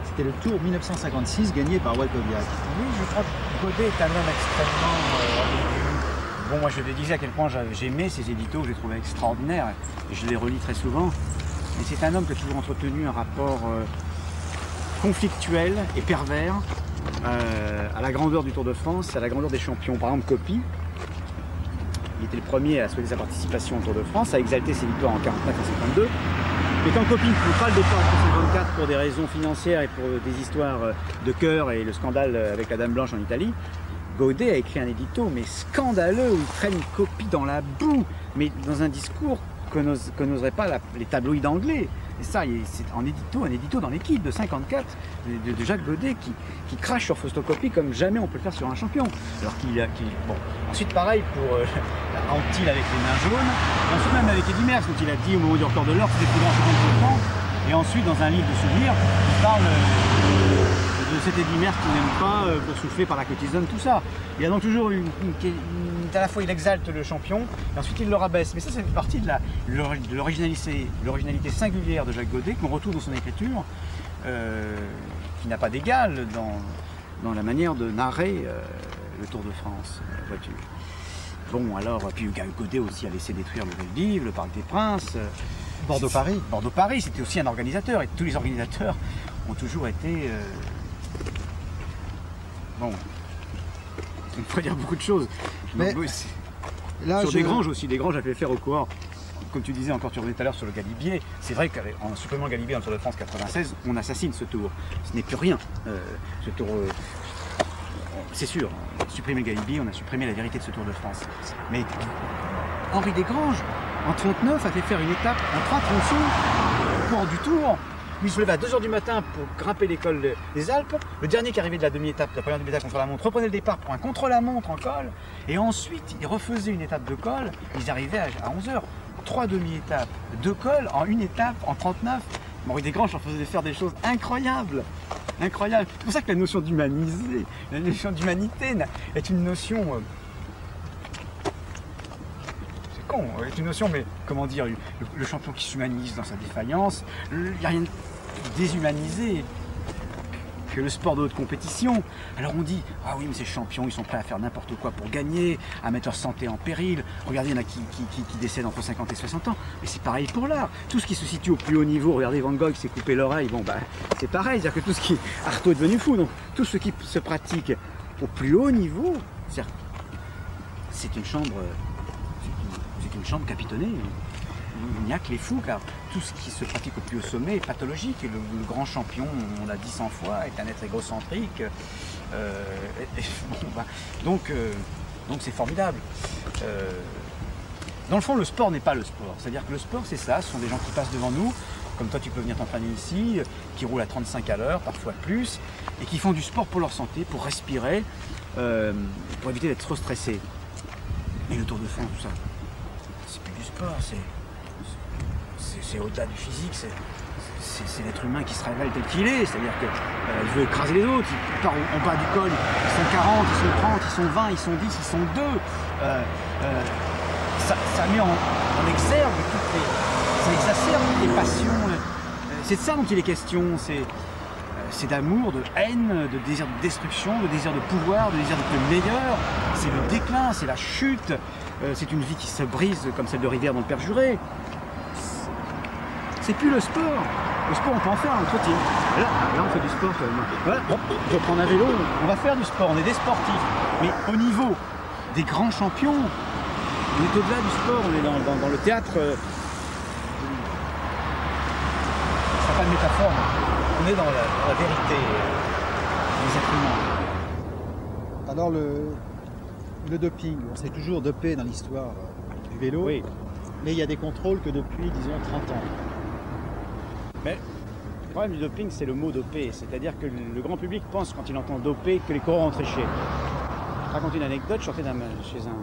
c'était le Tour 1956 gagné par Walkowiak. Oui, je crois que Godet est un homme extrêmement bon, moi je te disais à quel point j'aimais ces éditos, je les trouvais extraordinaires et je les relis très souvent. Mais c'est un homme qui a toujours entretenu un rapport conflictuel et pervers à la grandeur du Tour de France, à la grandeur des champions. Par exemple, Coppi, Il était le premier à souhaiter sa participation au Tour de France, à exalter ses victoires en 49 et 52. Mais quand Coppi ne trouve pas le départ en 1954 pour des raisons financières et pour des histoires de cœur et le scandale avec la Dame Blanche en Italie, Gaudet a écrit un édito, mais scandaleux, où il traîne Coppi dans la boue, mais dans un discours que n'oseraient pas les tabloïds anglais. Et ça, c'est un édito dans l'équipe de 54 de Jacques Gaudet qui crache sur Fausto Coppi comme jamais on peut le faire sur un champion. Alors bon. Ensuite, pareil pour Anquetil avec les mains jaunes, et ensuite même avec Eddy Merckx, quand il a dit au moment du record de l'or c'était le plus grand champion de France. Et ensuite, dans un livre de souvenirs, il parle de cet Eddy Merckx qui n'aime pas boursouflé par la cotisonne, tout ça. Il y a donc toujours à la fois il exalte le champion, et ensuite il le rabaisse. Mais ça, c'est partie de l'originalité singulière de Jacques Gaudet, qu'on retrouve dans son écriture, qui n'a pas d'égal dans la manière de narrer le Tour de France, vois-tu. Bon, alors, puis Gaudet aussi a laissé détruire le Veldiv, le Parc des Princes. Bordeaux-Paris. Bordeaux-Paris, c'était aussi un organisateur, et tous les organisateurs ont toujours été... Bon, on pourrait dire beaucoup de choses. Mais donc, là, sur des granges aussi, des granges à fait faire au coureur. Comme tu disais encore, tu revenais tout à l'heure sur le Galibier, c'est vrai qu'en supplément Galibier en Tour de France 96, on assassine ce tour. Ce n'est plus rien. Ce tour, c'est sûr, on a supprimé le Galibier, on a supprimé la vérité de ce Tour de France. Mais Henri Desgranges, en 39, a fait faire une étape en 3 tronçons au cours du Tour. Il se levait à 2 h du matin pour grimper l'école des Alpes. Le dernier qui arrivait de la demi-étape, de la première demi-étape contre la montre, reprenait le départ pour un contre-la-montre en col. Et ensuite, il refaisait une étape de col. Ils arrivaient à 11 h. 3 demi-étapes de col en une étape en 39. Henri Desgranges en faisait faire des choses incroyables. Incroyables. C'est pour ça que la notion d'humaniser, la notion d'humanité est une notion... est une notion, mais comment dire, le champion qui s'humanise dans sa défaillance, il n'y a rien de déshumanisé que le sport de haute compétition. Alors on dit, ah oui mais ces champions, ils sont prêts à faire n'importe quoi pour gagner, à mettre leur santé en péril. Regardez, il y en a qui décèdent entre 50 et 60 ans, mais c'est pareil pour l'art. Tout ce qui se situe au plus haut niveau, regardez Van Gogh s'est coupé l'oreille, bon bah c'est pareil, c'est-à-dire que tout ce qui... Artaud est devenu fou, donc tout ce qui se pratique au plus haut niveau, c'est une chambre... C'est une chambre capitonnée. Il n'y a que les fous, car tout ce qui se pratique au plus haut sommet est pathologique. Et le grand champion, on l'a dit 100 fois, est un être égocentrique. Donc c'est formidable. Dans le fond, le sport n'est pas le sport. C'est-à-dire que le sport, c'est ça. Ce sont des gens qui passent devant nous, comme toi tu peux venir t'entraîner ici, qui roulent à 35 à l'heure, parfois plus, et qui font du sport pour leur santé, pour respirer, pour éviter d'être trop stressés. Et le Tour de France, tout ça, c'est plus du sport, c'est au-delà du physique, c'est l'être humain qui se révèle tel qu'il est, c'est-à-dire qu'il veut écraser les autres, il part en bas du col, ils sont 40, ils sont 30, ils sont 20, ils sont 10, ils sont 2. Ça met en exergue ça exacerbe toutes les passions, c'est de ça dont il est question, c'est d'amour, de haine, de désir de destruction, de désir de pouvoir, de désir d'être le meilleur, c'est le déclin, c'est la chute, c'est une vie qui se brise comme celle de Rivière dans le Perjuré. C'est plus le sport. Le sport, on peut en faire un trottin. Là, on fait du sport. Voilà, je vais prendre un vélo, on va faire du sport, on est des sportifs. Mais au niveau des grands champions, on est au-delà du sport, on est dans le théâtre. Ce n'est pas de métaphore, on est dans la vérité des êtres humains. Alors le doping, on s'est toujours dopé dans l'histoire du vélo, oui. Mais il y a des contrôles que depuis, disons, 30 ans. Mais le problème du doping, c'est le mot dopé. C'est-à-dire que le grand public pense, quand il entend dopé, que les coureurs ont triché. Je te raconte une anecdote, je sortais chez un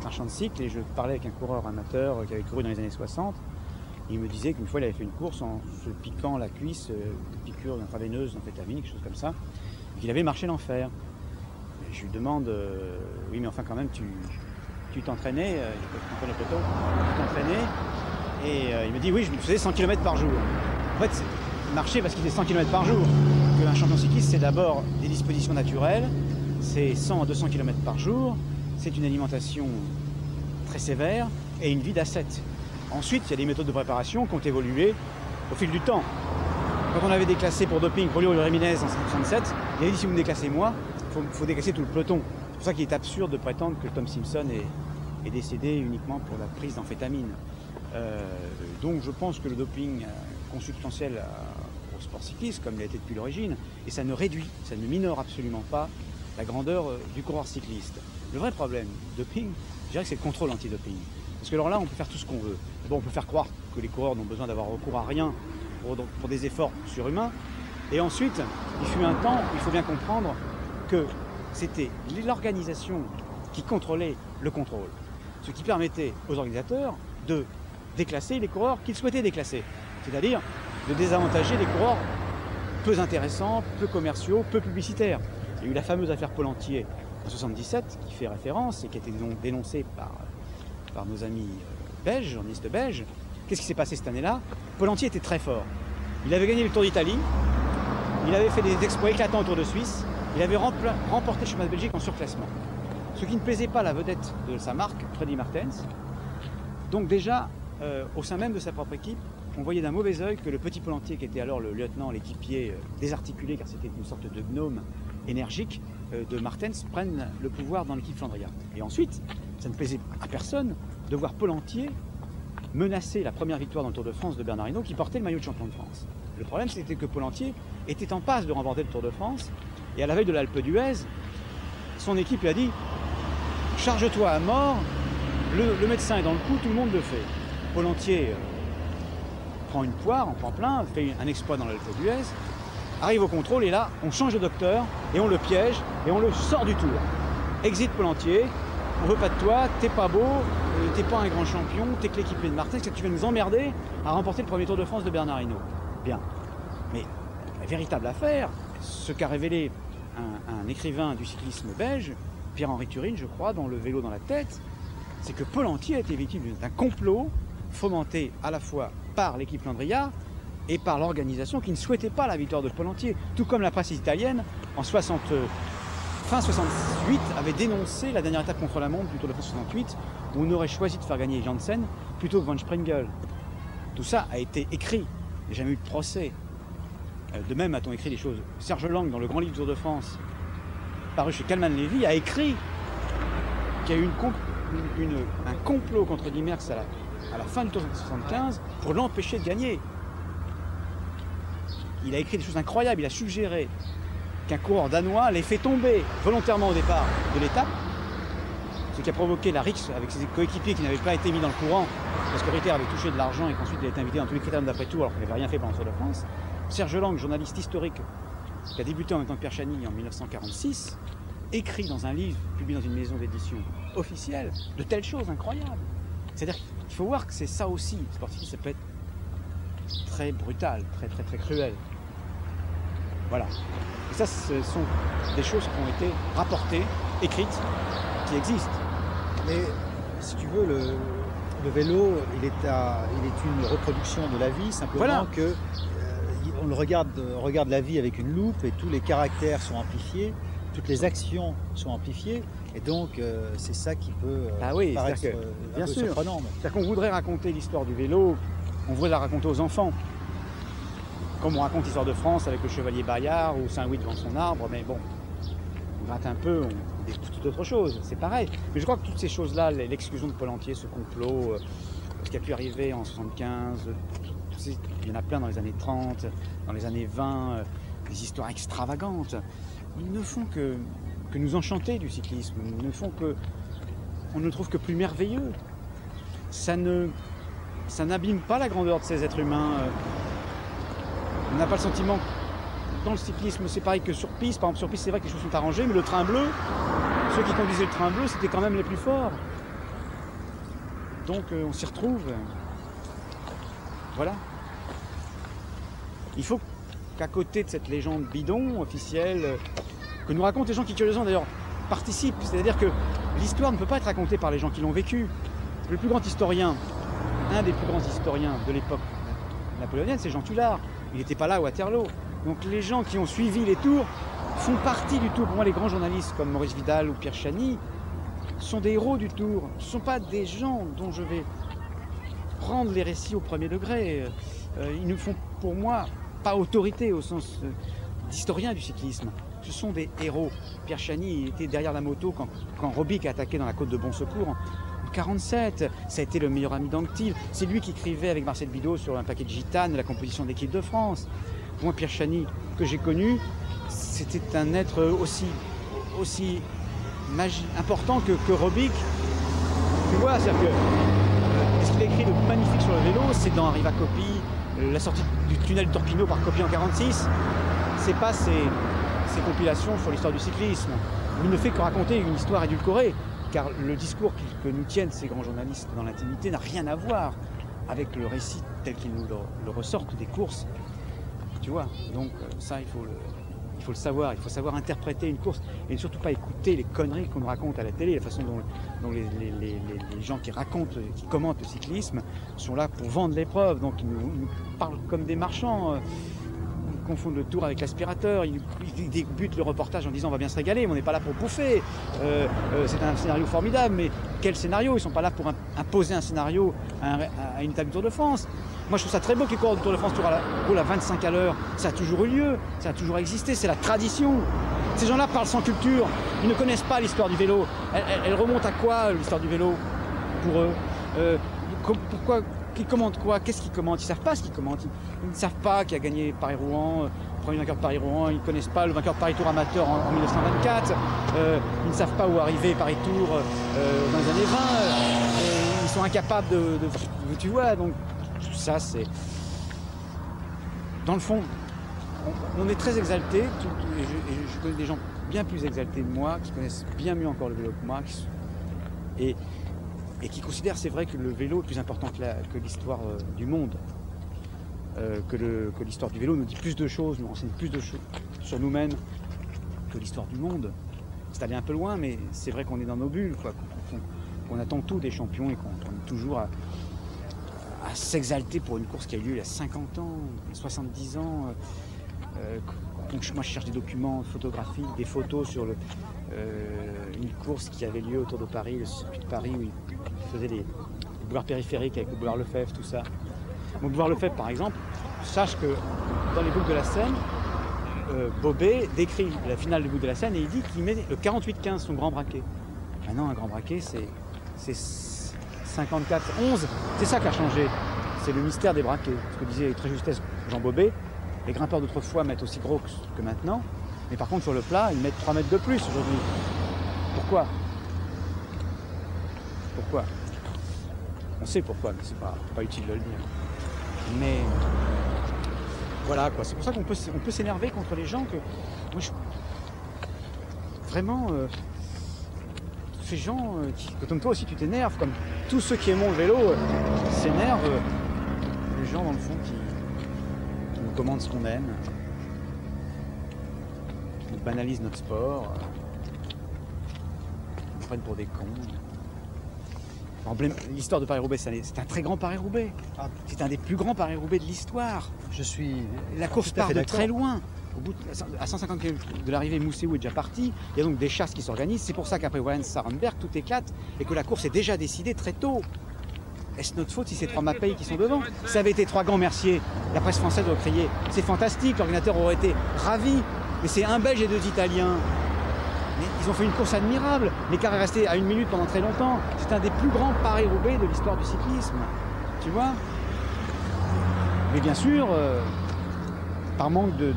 marchand de cycle et je parlais avec un coureur amateur qui avait couru dans les années 60. Et il me disait qu'une fois, il avait fait une course en se piquant la cuisse, une piqûre intraveineuse d'amphétamine, quelque chose comme ça, et qu'il avait marché l'enfer. Je lui demande, oui mais enfin quand même, tu t'entraînais, je comprenais plutôt, tu t'entraînais, et il me dit oui, je me faisais 100 km par jour. En fait, marcher parce qu'il fait 100 km par jour. Un champion cycliste, c'est d'abord des dispositions naturelles, c'est 100 à 200 km par jour, c'est une alimentation très sévère et une vie d'ascète. Ensuite, il y a des méthodes de préparation qui ont évolué au fil du temps. Quand on avait déclassé pour doping Rolio et Réminez en 1967, il avait dit si vous me déclassez moi, il faut déclasser tout le peloton. C'est pour ça qu'il est absurde de prétendre que Tom Simpson est décédé uniquement pour la prise d'amphétamine. Donc je pense que le doping consubstantiel au sport cycliste, comme il a été depuis l'origine, et ça ne réduit, ça ne minore absolument pas la grandeur du coureur cycliste. Le vrai problème du doping, je dirais que c'est le contrôle anti-doping. Parce que alors là, on peut faire tout ce qu'on veut. Bon, on peut faire croire que les coureurs n'ont besoin d'avoir recours à rien pour des efforts surhumains. Et ensuite, il fut un temps, il faut bien comprendre que c'était l'organisation qui contrôlait le contrôle. Ce qui permettait aux organisateurs de déclasser les coureurs qu'ils souhaitaient déclasser. C'est-à-dire de désavantager les coureurs peu intéressants, peu commerciaux, peu publicitaires. Il y a eu la fameuse affaire Pollentier en 1977 qui fait référence et qui a été dénoncée par nos amis belges, journalistes belges. Qu'est-ce qui s'est passé cette année-là? Pollentier était très fort. Il avait gagné le Tour d'Italie, il avait fait des exploits éclatants au Tour de Suisse, il avait remporté le championnat de Belgique en surclassement. Ce qui ne plaisait pas à la vedette de sa marque, Freddy Maertens. Donc déjà, au sein même de sa propre équipe, on voyait d'un mauvais œil que le petit Pollentier, qui était alors le lieutenant, l'équipier désarticulé, car c'était une sorte de gnome énergique, de Maertens, prenne le pouvoir dans l'équipe Flandria. Et ensuite, ça ne plaisait à personne de voir Pollentier menacer la première victoire dans le Tour de France de Bernard Hinault, qui portait le maillot de champion de France. Le problème, c'était que Pollentier était en passe de remporter le Tour de France, et à la veille de l'Alpe d'Huez, son équipe lui a dit « Charge-toi à mort, le médecin est dans le coup, tout le monde le fait. » Pollentier prend une poire, en prend plein, fait un exploit dans l'Alpe d'Huez, arrive au contrôle, et là, on change de docteur, et on le piège, et on le sort du Tour. Exit Pollentier, on veut pas de toi, t'es pas beau, t'es pas un grand champion, t'es que l'équipier de Maertens, que tu vas nous emmerder à remporter le premier Tour de France de Bernard Hinault. Bien. Mais la véritable affaire, ce qu'a révélé un écrivain du cyclisme belge, Pierre-Henri Turine, je crois, dans Le Vélo dans la tête, c'est que Pollentier a été victime d'un complot fomenté à la fois par l'équipe Flandria et par l'organisation qui ne souhaitait pas la victoire de Pollentier. Tout comme la presse italienne, en fin 68, avait dénoncé la dernière étape contre la montre du Tour de France 68, où on aurait choisi de faire gagner Janssen plutôt que Van Sprengel. Tout ça a été écrit, il n'y a jamais eu de procès. De même a-t-on écrit des choses. Serge Lang, dans le grand livre du Tour de France, paru chez Kalman Levy, a écrit qu'il y a eu un complot contre Eddy Merckx à la fin du Tour de 75 pour l'empêcher de gagner. Il a écrit des choses incroyables, il a suggéré qu'un coureur danois l'ait fait tomber volontairement au départ de l'étape, ce qui a provoqué la rixe avec ses coéquipiers qui n'avaient pas été mis dans le courant parce que Ritter avait touché de l'argent et qu'ensuite il a été invité dans tous les critères d'après-tour alors qu'il n'avait rien fait pendant le Tour de France. Serge Lang, journaliste historique qui a débuté en même temps que Pierre Chany en 1946, écrit dans un livre publié dans une maison d'édition officielle de telles choses incroyables. C'est-à-dire qu'il faut voir que c'est ça aussi, le sportif, ça peut être très brutal, très cruel. Voilà. Et ça, ce sont des choses qui ont été rapportées, écrites, qui existent. Mais si tu veux, le vélo, il est une reproduction de la vie, simplement voilà. que on regarde la vie avec une loupe et tous les caractères sont amplifiés, toutes les actions sont amplifiées, et donc c'est ça qui peut paraître un peu surprenant. C'est-à-dire qu'on voudrait raconter l'histoire du vélo, on voudrait la raconter aux enfants. Comme on raconte l'histoire de France avec le chevalier Bayard ou Saint-Louis devant son arbre, mais bon, on gratte un peu, on découvre toute autre chose, c'est pareil. Mais je crois que toutes ces choses-là, l'exclusion de Pollentier, ce complot, ce qui a pu arriver en 75, il y en a plein dans les années 30, dans les années 20, des histoires extravagantes, ils ne font que nous enchanter du cyclisme, ils ne font que, on ne le trouve que plus merveilleux. Ça n'abîme pas la grandeur de ces êtres humains. On n'a pas le sentiment, dans le cyclisme c'est pareil que sur piste, par exemple sur piste c'est vrai que les choses sont arrangées, mais le train bleu, ceux qui conduisaient le train bleu c'était quand même les plus forts. Donc on s'y retrouve. Voilà. Il faut qu'à côté de cette légende bidon, officielle, que nous racontent les gens qui curieusement d'ailleurs participent, c'est-à-dire que l'histoire ne peut pas être racontée par les gens qui l'ont vécu. Le plus grand historien, un des plus grands historiens de l'époque napoléonienne, c'est Jean Tullard. Il n'était pas là à Waterloo. Donc les gens qui ont suivi les tours font partie du tour. Pour moi, les grands journalistes comme Maurice Vidal ou Pierre Chany sont des héros du tour. Ce ne sont pas des gens dont je vais prendre les récits au premier degré. Ils ne font pour moi pas autorité au sens d'historien du cyclisme. Ce sont des héros. Pierre Chany était derrière la moto quand Robic a attaqué dans la côte de Bon Secours en 47, ça a été le meilleur ami d'Anctil. C'est lui qui écrivait avec Marcel Bidot sur un paquet de gitanes la composition d'équipe de France. Moi, Pierre Chany, que j'ai connu, c'était un être aussi important que Robic. Tu vois, c'est-à-dire que ce qu'il a écrit de magnifique sur le vélo, c'est dans Arriva Coppi, la sortie du tunnel de Torpino par Coppi en 46. C'est pas ces compilations sur l'histoire du cyclisme. Il ne fait que raconter une histoire édulcorée, car le discours que nous tiennent ces grands journalistes dans l'intimité n'a rien à voir avec le récit tel qu'ils nous le ressortent des courses. Tu vois, donc ça, il faut le savoir. Il faut savoir interpréter une course et surtout pas écouter les conneries qu'on nous raconte à la télé, la façon dont les gens qui commentent le cyclisme sont là pour vendre l'épreuve. Donc ils nous parlent comme des marchands. Confondent le tour avec l'aspirateur, ils débutent le reportage en disant on va bien se régaler, mais on n'est pas là pour bouffer. C'est un scénario formidable, mais quel scénario? Ils ne sont pas là pour imposer un scénario à une étape du Tour de France. Moi je trouve ça très beau que les coureurs du Tour de France roulent à 25 à l'heure. Ça a toujours eu lieu, ça a toujours existé, c'est la tradition. Ces gens-là parlent sans culture, ils ne connaissent pas l'histoire du vélo. Elle remonte à quoi l'histoire du vélo pour eux? Pourquoi? Qui commente quoi? Qu'est-ce qu'ils commentent? Ils ne savent pas ce qu'ils commentent. Ils ne savent pas qui a gagné Paris-Rouen, le premier vainqueur de Paris-Rouen. Ils ne connaissent pas le vainqueur de Paris-Tour amateur en 1924. Ils ne savent pas où arriver Paris-Tour dans les années 20. Ils sont incapables de tu vois, donc tout ça, c'est... Dans le fond, on est très exaltés. Et je connais des gens bien plus exaltés que moi, qui connaissent bien mieux encore le vélo que moi. Et qui considèrent, c'est vrai, que le vélo est plus important que l'histoire du monde. Que l'histoire du vélo nous dit plus de choses, nous renseigne plus de choses sur nous-mêmes que l'histoire du monde. C'est aller un peu loin, mais c'est vrai qu'on est dans nos bulles, quoi, qu'on attend tout des champions et qu'on est toujours à s'exalter pour une course qui a eu lieu il y a 50 ans, 70 ans. Donc moi je cherche des documents photographiques, des photos sur une course qui avait lieu autour de Paris, le circuit de Paris où ils faisaient les boulevards périphériques avec le boulevard Lefebvre, tout ça. Le boulevard Lefebvre par exemple, sache que dans les boucles de la Seine, Bobet décrit la finale des boucles de la Seine et il dit qu'il met le 48-15, son grand braquet. Maintenant un grand braquet c'est 54-11, c'est ça qui a changé, c'est le mystère des braquets. Ce que disait très justesse Jean Bobet. Les grimpeurs d'autrefois mettent aussi gros que maintenant, mais par contre sur le plat, ils mettent 3 mètres de plus aujourd'hui. Pourquoi? Pourquoi? On sait pourquoi, mais c'est pas utile de le dire. Mais voilà quoi, c'est pour ça qu'on peut s'énerver contre les gens que... Moi, vraiment, ces gens, comme toi aussi tu t'énerves, comme tous ceux qui aiment le vélo s'énervent, les gens dans le fond qui nous commandent ce qu'on aime, qui nous banalisent notre sport, qui nous prennent pour des cons. L'histoire de Paris-Roubaix, c'est un très grand Paris-Roubaix. C'est un des plus grands Paris-Roubaix de l'histoire. La course part de très loin. À 150 km de l'arrivée, Mousseau est déjà parti. Il y a donc des chasses qui s'organisent. C'est pour ça qu'après Wallens-Sarenberg, tout éclate et que la course est déjà décidée très tôt. Est-ce notre faute si c'est 3 Mapei qui sont devant? Si ça avait été 3 grands Mercier, la presse française aurait crié « C'est fantastique », l'ordinateur aurait été ravi. Mais c'est un Belge et 2 Italiens. Mais ils ont fait une course admirable. L'écart est resté à 1 minute pendant très longtemps. C'est un des plus grands Paris-Roubaix de l'histoire du cyclisme. Tu vois? Mais bien sûr, par manque de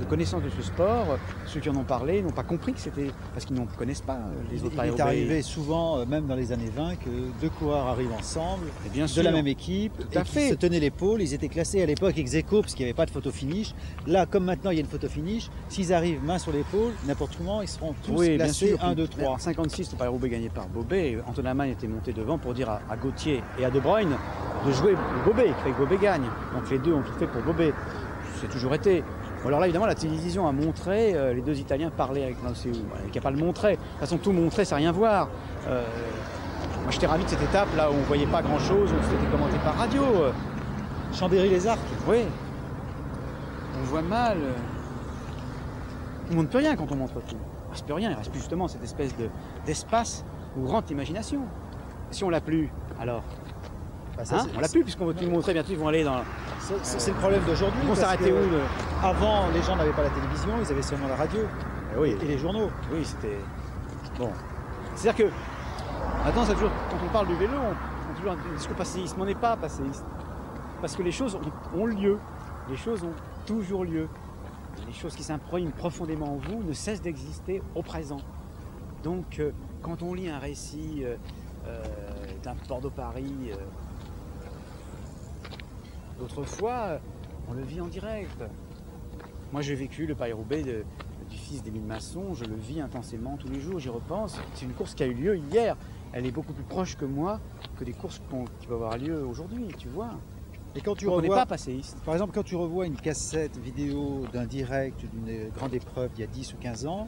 connaissance de ce sport, ceux qui en ont parlé n'ont pas compris que c'était... Parce qu'ils n'en connaissent pas les autres Paris-Roubaix. Il est arrivé souvent, même dans les années 20, que 2 coureurs arrivent ensemble, de la même équipe, et qui se tenaient l'épaule. Ils étaient classés à l'époque ex aequo, parce qu'il n'y avait pas de photo finish. Là, comme maintenant il y a une photo finish, s'ils arrivent main sur l'épaule, n'importe comment, ils seront tous classés 1, 2, 3. En 56, le Paris-Roubaix gagné par Bobet, et Antonin Amann était monté devant pour dire à Gauthier et à De Bruyne de jouer Bobet, qu'il fallait que Bobet gagne. Donc les deux ont tout fait pour Bobet. C'est toujours été. Alors là, évidemment, la télévision a montré les 2 Italiens parler avec Mousseau. Il n'y a pas le montrer. De toute façon, tout montrer, ça n'a rien à voir. Moi, j'étais ravi de cette étape là où on ne voyait pas grand-chose, où c'était commenté par radio. Chambéry-les-Arcs. Oui. On voit mal. On ne montre plus rien quand on montre tout. Il ne reste plus rien. Il reste plus justement cette espèce d'espace où rentre l'imagination. Si on l'a plus, alors on l'a plus puisqu'on veut tout montrer. Bientôt, ils vont aller dans... C'est le problème d'aujourd'hui. Ils vont s'arrêter où Avant, les gens n'avaient pas la télévision, ils avaient seulement la radio et les journaux. Oui, c'était... Bon. C'est-à-dire que Maintenant, quand on parle du vélo, on a toujours un discours passéiste, mais on n'est pas passéiste. Parce que les choses ont lieu, les choses ont toujours lieu. Les choses qui s'impriment profondément en vous ne cessent d'exister au présent. Donc, quand on lit un récit d'un Bordeaux-Paris d'autrefois, on le vit en direct. Moi, j'ai vécu le Paris-Roubaix du fils d'Émile Masson, je le vis intensément tous les jours, j'y repense. C'est une course qui a eu lieu hier. Elle est beaucoup plus proche que moi que des courses qui peuvent avoir lieu aujourd'hui, tu vois. Et quand tu on n'est revois, pas passéiste. par exemple, quand tu revois une cassette vidéo d'un direct, d'une grande épreuve d'il y a 10 ou 15 ans,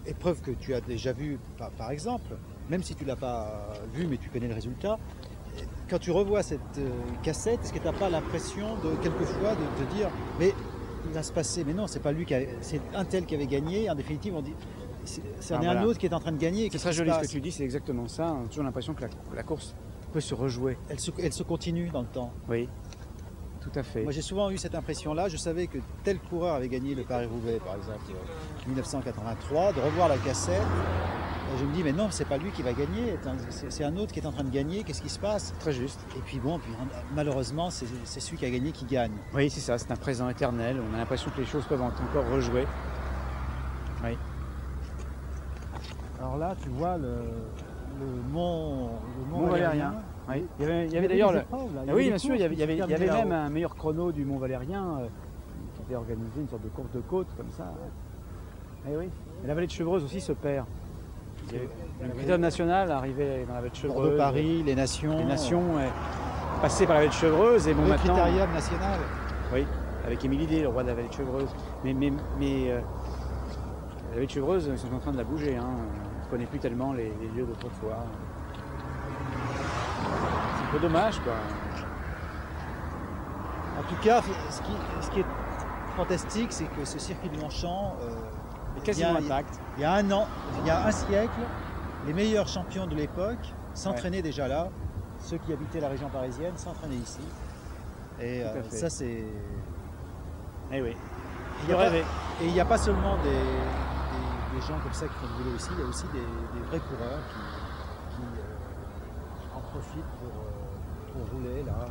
épreuve que tu as déjà vue par exemple, même si tu ne l'as pas vue mais tu connais le résultat, quand tu revois cette cassette, est-ce que tu n'as pas l'impression quelquefois de te dire mais il va se passer, mais non, c'est pas lui c'est un tel qui avait gagné, en définitive on dit c'est un autre qui est en train de gagner. C'est très joli ce que tu dis, c'est exactement ça. On a toujours l'impression que la course peut se rejouer. Elle se continue dans le temps. Oui, tout à fait. Moi j'ai souvent eu cette impression-là, je savais que tel coureur avait gagné le Paris-Roubaix par exemple en 1983, de revoir la cassette, je me dis mais non, c'est pas lui qui va gagner, c'est un autre qui est en train de gagner, qu'est-ce qui se passe? Très juste. Et puis bon, malheureusement c'est celui qui a gagné qui gagne. Oui, c'est ça, c'est un présent éternel, on a l'impression que les choses peuvent encore rejouer. Oui. Alors là, tu vois le mont Valérien. Oui. Il y avait d'ailleurs oui, bien sûr, il y avait même un meilleur chrono du Mont Valérien qui était organisé, une sorte de course de côte comme ça. Et oui. Et la vallée de Chevreuse aussi se perd. Le critérium national arrivait dans la vallée de Chevreuse. Bordeaux-Paris, les Nations. Les Nations, passé par la vallée de Chevreuse et bon, le maintenant. Le critérium national. Oui, avec Émile Idé, le roi de la vallée de Chevreuse. Mais la vallée de Chevreuse, ils sont en train de la bouger. Hein. On ne connaît plus tellement les lieux d'autrefois. C'est un peu dommage, quoi. En tout cas, ce qui est fantastique, c'est que ce circuit de Longchamp est quasiment intact. Il y a un siècle, les meilleurs champions de l'époque s'entraînaient déjà là. Ceux qui habitaient la région parisienne s'entraînaient ici. Et ça, c'est... Eh oui. Et il n'y a pas seulement des gens comme ça qui font du vélo ici, il y a aussi des vrais coureurs qui en profitent pour rouler là.